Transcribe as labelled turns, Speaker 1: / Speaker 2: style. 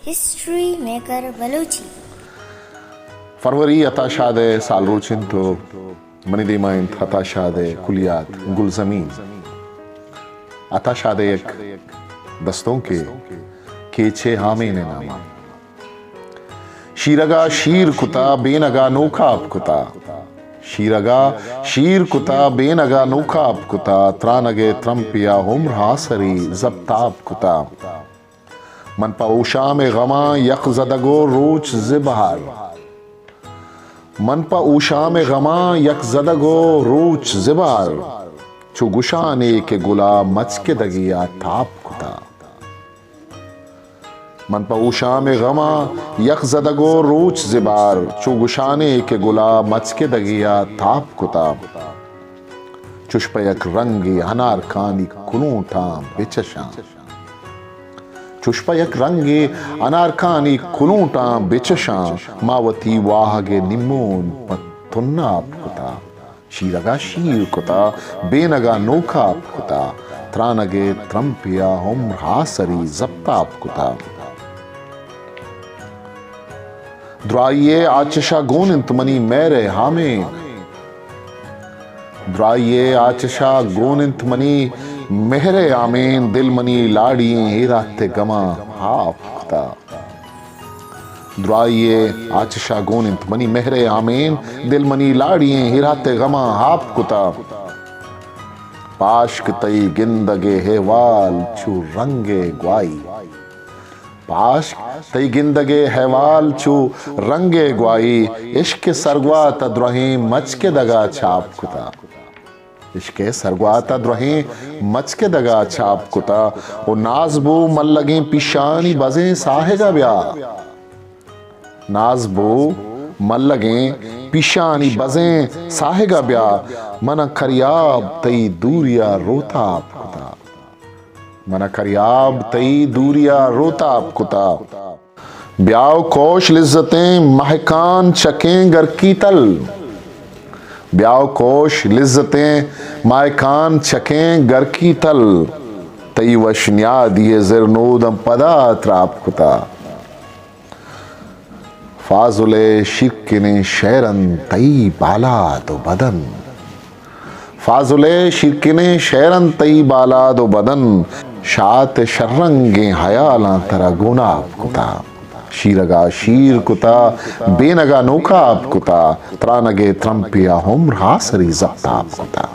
Speaker 1: History maker Balochi
Speaker 2: फरवरी अताशादे सालरोचिंतो मनिदेमाइन अताशादे कुलियात गुलजमीन अताशादे एक दस्तों के छे हामे ने नामा शीरगा शीर कुता बेनगा नोखाब कुता शीरगा शीर कुता बेनगा नोखाब कुता त्रानगे त्रम्पिया उम्र हासरी जब्ताब कुता मन पा में गमा यक जदगो रोच जिबहार मन पा में गमा यक जदगो रोच जिबार चु गुशाने के गुला मचके दगिया ताप कुता मन पा में गमा यक जदगो रोच जिबार चु गुशाने के गुला मचके दगिया ताप कुता चुष्पयक रंगी अनार खानी कुनूठा बिचशा चुष्पयक रंगे अनारकानी कुलूटा बिचशा मावती वाहगे निम्मोन पत्तुन्नाप कुता शीरगा शीर कुता बेनगा नोखाप कुता त्रानगे त्रम्पिया उम्र हासरी जब्ताप कुता द्राइये आचशा गोनिंत मनी मेरे हामे द्राइये आचशा गोनिंत मनी मेहरे आमेन दिल मनी लाड़िए हेराते गमा हाफ कुता द्राइये आचशा गोनिंत मनी मेहरे आमेन दिल मनी लाड़िए हेराते गमा हाफ कुता पाश्क तई गिंदगे हेवाल चू रंगे ग्वाई पाश्क तई गिंदगे हेवाल चू रंगे ग्वाई इश्क सरगवा तद्रही मचके दगा छाप कुता इश्के सरगवाता द्रोहे मचके दगा छाप कुता ओ नाजबो मल्लगे पिशानी बजे साहेगा ब्या नाजबो मल्लगे पिशानी बजे साहेगा ब्या मन खरियाब तई दूरिया रोताप कुता मन खरियाब तई दूरिया रोताप कुता ब्याव कोश लिज्जतें महकान चकें गर की तल ब्याव कोश लिज्जतें मायकान चकें गर की तल तई वशन्या दिए ज़रनोदम पदा त्राप कुता फाजुले शिरकिने शैरन तई बाला दो बदन फाजुले शिरकिने शैरन तई बाला दो बदन शात शर्रंगे हयाला तरा गुनाब कुता शीरगा शीर कुता बेनगा नोखाब कुता त्रानगे त्रम्पिया उम्र हासरी जब्ताब कुता।